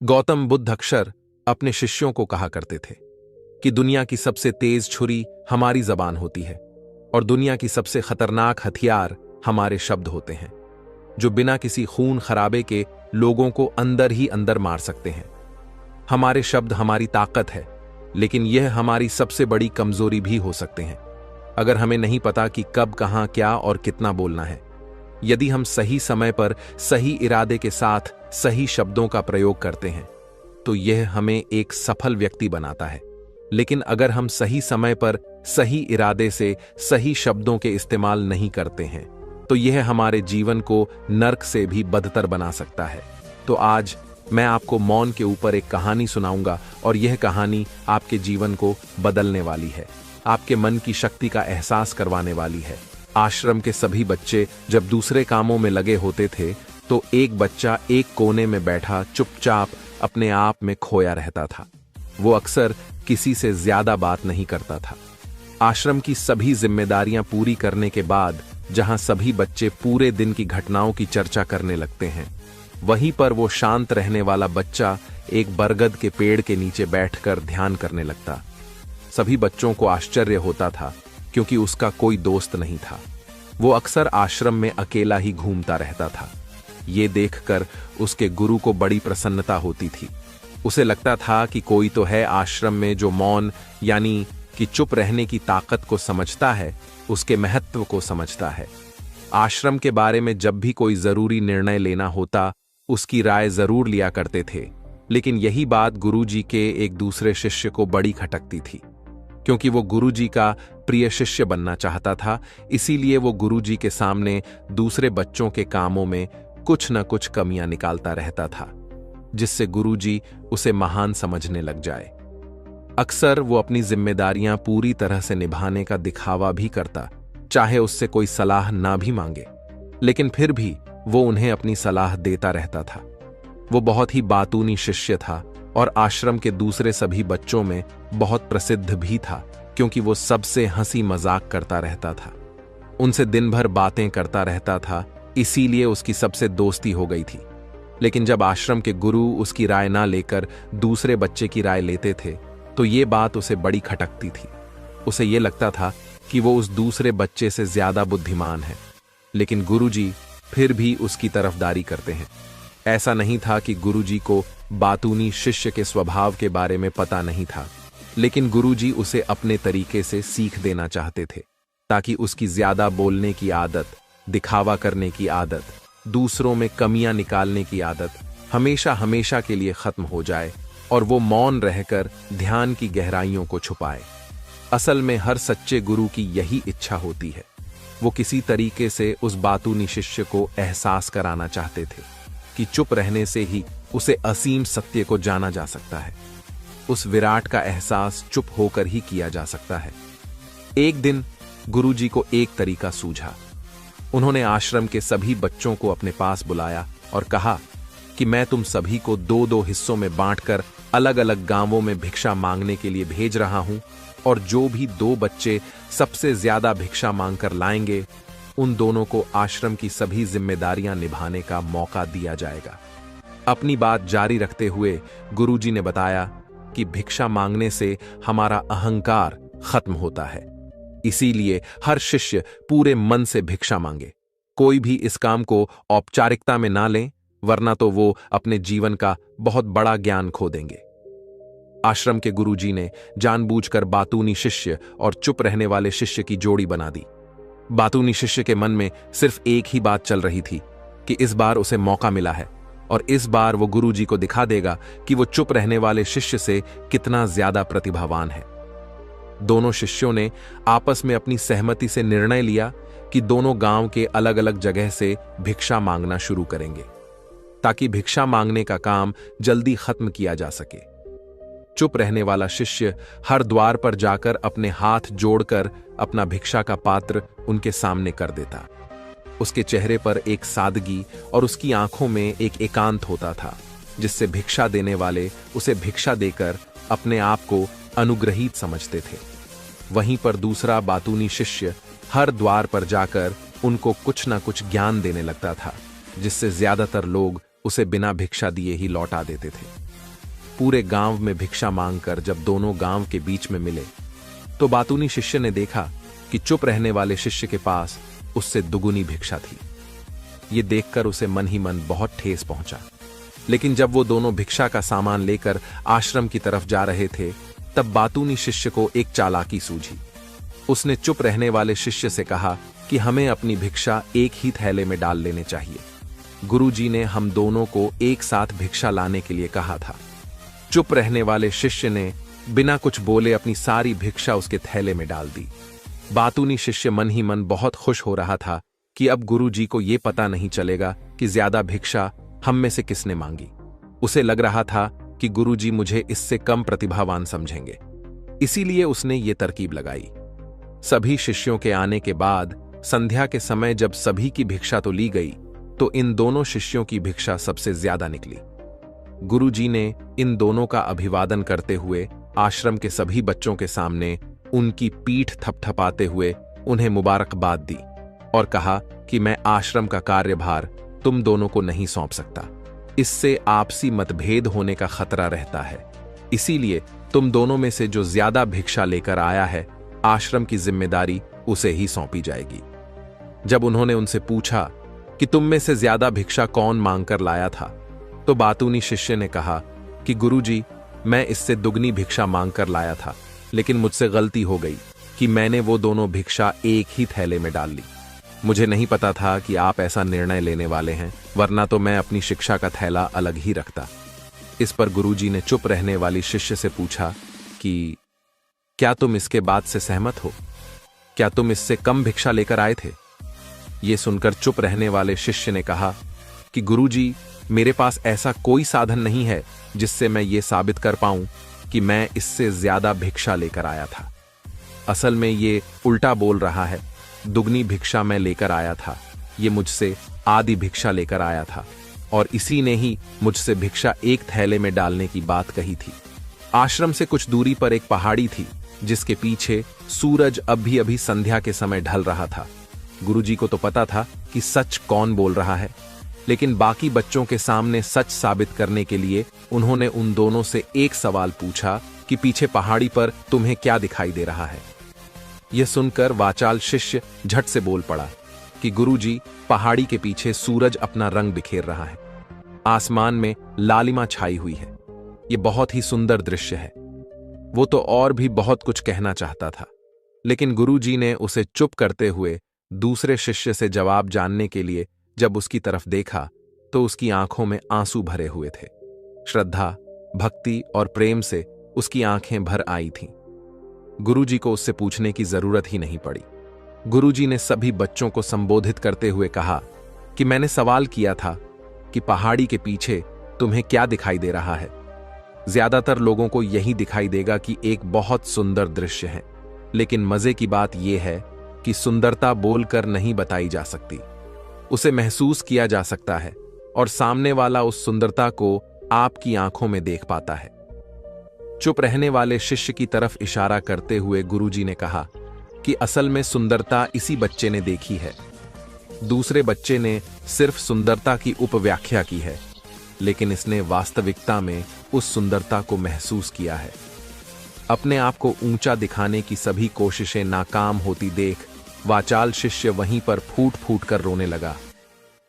गौतम बुद्ध अक्सर अपने शिष्यों को कहा करते थे कि दुनिया की सबसे तेज छुरी हमारी जबान होती है और दुनिया की सबसे खतरनाक हथियार हमारे शब्द होते हैं, जो बिना किसी खून खराबे के लोगों को अंदर ही अंदर मार सकते हैं। हमारे शब्द हमारी ताकत है, लेकिन यह हमारी सबसे बड़ी कमजोरी भी हो सकते हैं अगर हमें नहीं पता कि कब, कहां, क्या और कितना बोलना है। यदि हम सही समय पर सही इरादे के साथ सही शब्दों का प्रयोग करते हैं तो यह हमें एक सफल व्यक्ति बनाता है, लेकिन अगर हम सही समय पर सही इरादे से सही शब्दों के इस्तेमाल नहीं करते हैं तो यह हमारे जीवन को नर्क से भी बदतर बना सकता है। तो आज मैं आपको मौन के ऊपर एक कहानी सुनाऊंगा और यह कहानी आपके जीवन को बदलने वाली है, आपके मन की शक्ति का एहसास करवाने वाली है। आश्रम के सभी बच्चे जब दूसरे कामों में लगे होते थे तो एक बच्चा एक कोने में बैठा चुपचाप अपने आप में खोया रहता था। वो अक्सर किसी से ज्यादा बात नहीं करता था। आश्रम की सभी जिम्मेदारियां पूरी करने के बाद जहां सभी बच्चे पूरे दिन की घटनाओं की चर्चा करने लगते हैं, वहीं पर वो शांत रहने वाला बच्चा एक बरगद के पेड़ के नीचे बैठकर ध्यान करने लगता। सभी बच्चों को आश्चर्य होता था क्योंकि उसका कोई दोस्त नहीं था। वो अक्सर आश्रम में अकेला ही घूमता रहता था। ये देखकर उसके गुरु को बड़ी प्रसन्नता होती थी। उसे लगता था कि कोई तो है आश्रम में जो मौन यानी कि चुप रहने की ताकत को समझता है, उसके महत्व को समझता है। आश्रम के बारे में जब भी कोई जरूरी निर्णय लेना होता, उसकी राय जरूर लिया करते थे, लेकिन यही बात गुरुजी के एक दूसरे शिष्य को बड़ी खटकती थी। क्योंकि वो गुरुजी का प्रिय शिष्य बनना चाहता था, इसीलिए वो गुरुजी के सामने दूसरे बच्चों के कामों में कुछ न कुछ कमियां निकालता रहता था, जिससे गुरुजी उसे महान समझने लग जाए। अक्सर वो अपनी जिम्मेदारियां पूरी तरह से निभाने का दिखावा भी करता, चाहे उससे कोई सलाह ना भी मांगे, लेकिन फिर भी वो उन्हें अपनी सलाह देता रहता था। वो बहुत ही बातूनी शिष्य था और आश्रम के दूसरे सभी बच्चों में बहुत प्रसिद्ध भी था, क्योंकि वो सबसे हंसी मजाक करता रहता था, उनसे दिन भर बातें करता रहता था, इसीलिए उसकी सबसे दोस्ती हो गई थी। लेकिन जब आश्रम के गुरु उसकी राय ना लेकर दूसरे बच्चे की राय लेते थे तो ये बात उसे बड़ी खटकती थी। उसे ये लगता था कि वो उस दूसरे बच्चे से ज्यादा बुद्धिमान है, लेकिन गुरुजी फिर भी उसकी तरफदारी करते हैं। ऐसा नहीं था कि गुरुजी को बातूनी शिष्य के स्वभाव के बारे में पता नहीं था, लेकिन गुरुजी उसे अपने तरीके से सीख देना चाहते थे, ताकि उसकी ज्यादा बोलने की आदत, दिखावा करने की आदत, दूसरों में कमियां निकालने की आदत हमेशा हमेशा के लिए खत्म हो जाए और वो मौन रहकर ध्यान की गहराइयों को छुपाए। असल में हर सच्चे गुरु की यही इच्छा होती है। वो किसी तरीके से उस बातूनी शिष्य को एहसास कराना चाहते थे कि चुप रहने से ही उसे असीम सत्य को जाना जा सकता है। उस विराट का एहसास चुप होकर ही किया जा सकता है। एक दिन गुरुजी को एक तरीका सूझा। उन्होंने आश्रम के सभी बच्चों को अपने पास बुलाया और कहा कि मैं तुम सभी को दो दो हिस्सों में बांटकर अलग अलग गांवों में भिक्षा मांगने के लिए भेज रहा हूं, और जो भी दो बच्चे सबसे ज्यादा भिक्षा मांगकर लाएंगे, उन दोनों को आश्रम की सभी जिम्मेदारियां निभाने का मौका दिया जाएगा। अपनी बात जारी रखते हुए गुरुजी ने बताया कि भिक्षा मांगने से हमारा अहंकार खत्म होता है, इसीलिए हर शिष्य पूरे मन से भिक्षा मांगे। कोई भी इस काम को औपचारिकता में ना लें, वरना तो वो अपने जीवन का बहुत बड़ा ज्ञान खो देंगे। आश्रम के गुरुजी ने जानबूझकर बातूनी शिष्य और चुप रहने वाले शिष्य की जोड़ी बना दी। बातूनी शिष्य के मन में सिर्फ एक ही बात चल रही थी कि इस बार उसे मौका मिला है और इस बार वो गुरुजी को दिखा देगा कि वो चुप रहने वाले शिष्य से कितना ज्यादा प्रतिभावान है। दोनों शिष्यों ने आपस में अपनी सहमति से निर्णय लिया कि दोनों गांव के अलग अलग जगह से भिक्षा मांगना शुरू करेंगे, ताकि भिक्षा मांगने का काम जल्दी खत्म किया जा सके। चुप रहने वाला शिष्य हर द्वार पर जाकर अपने हाथ जोड़कर अपना भिक्षा का पात्र उनके सामने कर देता। उसके चेहरे पर एक सादगी और उसकी आंखों में एक एकांत होता था, जिससे भिक्षा देने वाले उसे भिक्षा देकर अपने आप को अनुग्रहित समझते थे। वहीं पर दूसरा बातूनी शिष्य हर द्वार पर जाकर उनको कुछ ना कुछ ज्ञान देने लगता था, जिससे ज्यादातर लोग उसे बिना भिक्षा दिए ही लौटा देते थे। पूरे गांव में भिक्षा मांगकर जब दोनों गांव के बीच में मिले तो बातूनी शिष्य ने देखा कि चुप रहने वाले शिष्य के पास उससे दुगुनी भिक्षा थी। ये देखकर उसे मन ही मन बहुत ठेस पहुंचा। लेकिन जब वो दोनों भिक्षा का सामान लेकर आश्रम की तरफ जा रहे थे तब बातूनी शिष्य को एक चालाकी सूझी। उसने चुप रहने वाले शिष्य से कहा कि हमें अपनी भिक्षा एक ही थैले में डाल लेने चाहिए। गुरुजी ने हम दोनों को एक साथ भिक्षा लाने के लिए कहा था। चुप रहने वाले शिष्य ने बिना कुछ बोले अपनी सारी भिक्षा उसके थैले में डाल दी। बातूनी शिष्य मन ही मन बहुत खुश हो रहा था कि अब गुरुजी को यह पता नहीं चलेगा कि ज्यादा भिक्षा हम में से किसने मांगी। उसे लग रहा था कि गुरुजी मुझे इससे कम प्रतिभावान समझेंगे, इसीलिए उसने ये तरकीब लगाई। सभी शिष्यों के आने के बाद संध्या के समय जब सभी की भिक्षा तो ली गई तो इन दोनों शिष्यों की भिक्षा सबसे ज्यादा निकली। गुरुजी ने इन दोनों का अभिवादन करते हुए आश्रम के सभी बच्चों के सामने उनकी पीठ थपथपाते हुए उन्हें मुबारकबाद दी और कहा कि मैं आश्रम का कार्यभार तुम दोनों को नहीं सौंप सकता। इससे आपसी मतभेद होने का खतरा रहता है, इसीलिए तुम दोनों में से जो ज्यादा भिक्षा लेकर आया है आश्रम की जिम्मेदारी उसे ही सौंपी जाएगी। जब उन्होंने उनसे पूछा कि तुम में से ज्यादा भिक्षा कौन मांगकर लाया था तो बातूनी शिष्य ने कहा कि गुरुजी, मैं इससे दुगनी भिक्षा मांगकर लाया था, लेकिन मुझसे गलती हो गई कि मैंने वो दोनों भिक्षा एक ही थैले में डाल ली। मुझे नहीं पता था कि आप ऐसा निर्णय लेने वाले हैं, वरना तो मैं अपनी शिक्षा का थैला अलग ही रखता। इस पर गुरुजी ने चुप रहने वाली शिष्य से पूछा कि क्या तुम इसके बाद से सहमत हो? क्या तुम इससे कम भिक्षा लेकर आए थे? ये सुनकर चुप रहने वाले शिष्य ने कहा कि गुरुजी, मेरे पास ऐसा कोई साधन नहीं है जिससे मैं ये साबित कर पाऊं कि मैं इससे ज्यादा भिक्षा लेकर आया था। असल में ये उल्टा बोल रहा है। दुगनी भिक्षा मैं लेकर आया था, ये मुझसे आधी भिक्षा लेकर आया था और इसी ने ही मुझसे भिक्षा एक थैले में डालने की बात कही थी। आश्रम से कुछ दूरी पर एक पहाड़ी थी जिसके पीछे सूरज अभी अभी संध्या के समय ढल रहा था। गुरुजी को तो पता था कि सच कौन बोल रहा है, लेकिन बाकी बच्चों के सामने सच साबित करने के लिए उन्होंने उन दोनों से एक सवाल पूछा कि पीछे पहाड़ी पर तुम्हें क्या दिखाई दे रहा है। यह सुनकर वाचाल शिष्य झट से बोल पड़ा कि गुरुजी, पहाड़ी के पीछे सूरज अपना रंग बिखेर रहा है। आसमान में लालिमा छाई हुई है। यह बहुत ही सुंदर दृश्य है। वो तो और भी बहुत कुछ कहना चाहता था, लेकिन गुरुजी ने उसे चुप करते हुए दूसरे शिष्य से जवाब जानने के लिए जब उसकी तरफ देखा तो उसकी आंखों में आंसू भरे हुए थे। श्रद्धा, भक्ति और प्रेम से उसकी आंखें भर आई थीं। गुरुजी को उससे पूछने की जरूरत ही नहीं पड़ी। गुरुजी ने सभी बच्चों को संबोधित करते हुए कहा कि मैंने सवाल किया था कि पहाड़ी के पीछे तुम्हें क्या दिखाई दे रहा है। ज्यादातर लोगों को यही दिखाई देगा कि एक बहुत सुंदर दृश्य है, लेकिन मजे की बात यह है कि सुंदरता बोलकर नहीं बताई जा सकती, उसे महसूस किया जा सकता है और सामने वाला उस सुंदरता को आपकी आंखों में देख पाता है। चुप रहने वाले शिष्य की तरफ इशारा करते हुए गुरुजी ने कहा कि असल में सुंदरता इसी बच्चे ने देखी है। दूसरे बच्चे ने सिर्फ सुंदरता की उपव्याख्या की है, लेकिन इसने वास्तविकता में उस सुंदरता को महसूस किया है। अपने आप को ऊंचा दिखाने की सभी कोशिशें नाकाम होती देख वाचाल शिष्य वहीं पर फूट फूट कर रोने लगा।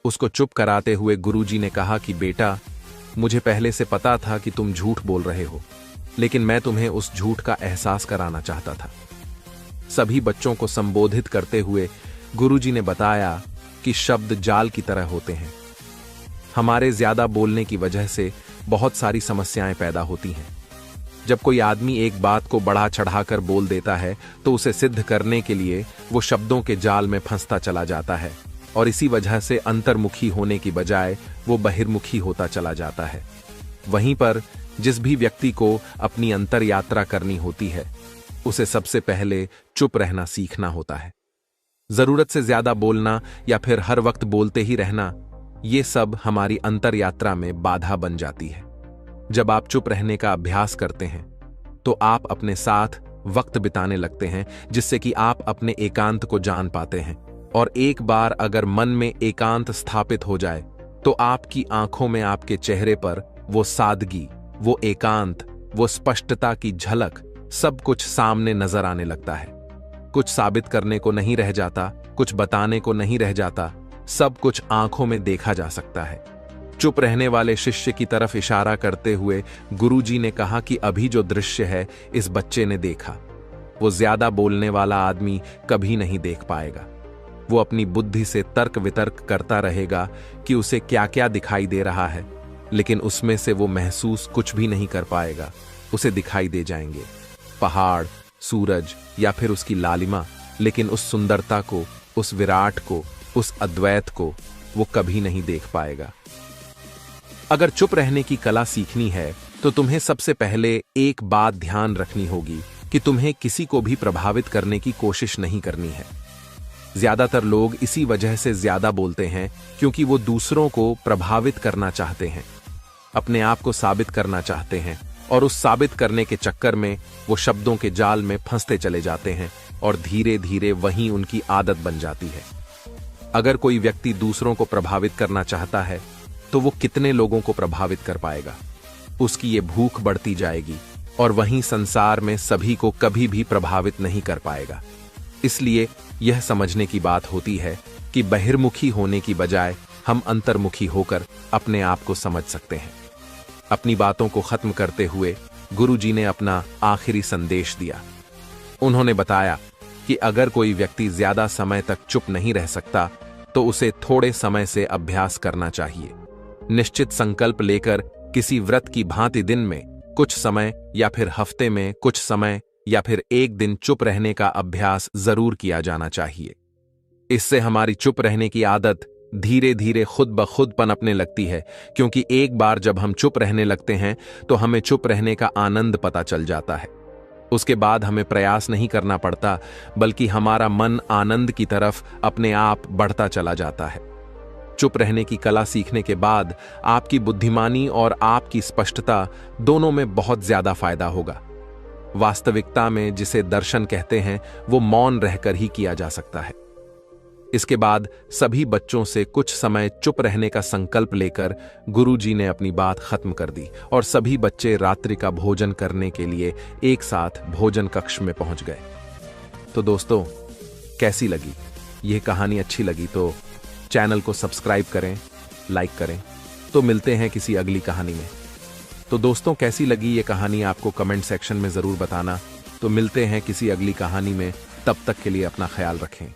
उसको चुप कराते हुए गुरुजी ने कहा कि बेटा, मुझे पहले से पता था कि तुम झूठ बोल रहे हो, लेकिन मैं तुम्हें उस झूठ का एहसास कराना चाहता था। सभी बच्चों को संबोधित करते हुए गुरुजी ने बताया कि शब्द जाल की तरह होते हैं। हमारे ज्यादा बोलने की वजह से बहुत सारी समस्याएं पैदा होती हैं। जब कोई आदमी एक बात को बढ़ा चढ़ाकर बोल देता है तो उसे सिद्ध करने के लिए वो शब्दों के जाल में फंसता चला जाता है और इसी वजह से अंतर्मुखी होने की बजाय वो बहिर्मुखी होता चला जाता है। वहीं पर जिस भी व्यक्ति को अपनी अंतर यात्रा करनी होती है, उसे सबसे पहले चुप रहना सीखना होता है। जरूरत से ज्यादा बोलना या फिर हर वक्त बोलते ही रहना, ये सब हमारी अंतर यात्रा में बाधा बन जाती है। जब आप चुप रहने का अभ्यास करते हैं तो आप अपने साथ वक्त बिताने लगते हैं, जिससे कि आप अपने एकांत को जान पाते हैं। और एक बार अगर मन में एकांत स्थापित हो जाए तो आपकी आंखों में, आपके चेहरे पर वो सादगी, वो एकांत, वो स्पष्टता की झलक, सब कुछ सामने नजर आने लगता है। कुछ साबित करने को नहीं रह जाता, कुछ बताने को नहीं रह जाता, सब कुछ आंखों में देखा जा सकता है। चुप रहने वाले शिष्य की तरफ इशारा करते हुए गुरुजी ने कहा कि अभी जो दृश्य है इस बच्चे ने देखा, वो ज्यादा बोलने वाला आदमी कभी नहीं देख पाएगा। वो अपनी बुद्धि से तर्क वितर्क करता रहेगा कि उसे क्या क्या दिखाई दे रहा है, लेकिन उसमें से वो महसूस कुछ भी नहीं कर पाएगा। उसे दिखाई दे जाएंगे पहाड़, सूरज या फिर उसकी लालिमा, लेकिन उस सुंदरता को, उस विराट को, उस अद्वैत को वो कभी नहीं देख पाएगा। अगर चुप रहने की कला सीखनी है तो तुम्हें सबसे पहले एक बात ध्यान रखनी होगी कि तुम्हें किसी को भी प्रभावित करने की कोशिश नहीं करनी है। ज्यादातर लोग इसी वजह से ज्यादा बोलते हैं क्योंकि वो दूसरों को प्रभावित करना चाहते हैं, अपने आप को साबित करना चाहते हैं, और उस साबित करने के चक्कर में वो शब्दों के जाल में फंसते चले जाते हैं और धीरे धीरे वहीं उनकी आदत बन जाती है। अगर कोई व्यक्ति दूसरों को प्रभावित करना चाहता है तो वो कितने लोगों को प्रभावित कर पाएगा? उसकी ये भूख बढ़ती जाएगी और वहीं संसार में सभी को कभी भी प्रभावित नहीं कर पाएगा। इसलिए यह समझने की बात होती है कि बहिर्मुखी होने की बजाय हम अंतर्मुखी होकर अपने आप को समझ सकते हैं। अपनी बातों को खत्म करते हुए गुरुजी ने अपना आखिरी संदेश दिया। उन्होंने बताया कि अगर कोई व्यक्ति ज्यादा समय तक चुप नहीं रह सकता तो उसे थोड़े समय से अभ्यास करना चाहिए। निश्चित संकल्प लेकर किसी व्रत की भांति दिन में कुछ समय या फिर हफ्ते में कुछ समय या फिर एक दिन चुप रहने का अभ्यास जरूर किया जाना चाहिए। इससे हमारी चुप रहने की आदत धीरे धीरे खुद ब खुद पनपने लगती है, क्योंकि एक बार जब हम चुप रहने लगते हैं तो हमें चुप रहने का आनंद पता चल जाता है। उसके बाद हमें प्रयास नहीं करना पड़ता, बल्कि हमारा मन आनंद की तरफ अपने आप बढ़ता चला जाता है। चुप रहने की कला सीखने के बाद आपकी बुद्धिमानी और आपकी स्पष्टता दोनों में बहुत ज्यादा फायदा होगा। वास्तविकता में जिसे दर्शन कहते हैं वो मौन रहकर ही किया जा सकता है। इसके बाद सभी बच्चों से कुछ समय चुप रहने का संकल्प लेकर गुरुजी ने अपनी बात खत्म कर दी और सभी बच्चे रात्रि का भोजन करने के लिए एक साथ भोजन कक्ष में पहुंच गए। तो दोस्तों, कैसी लगी यह कहानी? अच्छी लगी तो चैनल को सब्सक्राइब करें, लाइक करें। तो मिलते हैं किसी अगली कहानी में। तो दोस्तों, कैसी लगी ये कहानी आपको कमेंट सेक्शन में जरूर बताना। तो मिलते हैं किसी अगली कहानी में, तब तक के लिए अपना ख्याल रखें।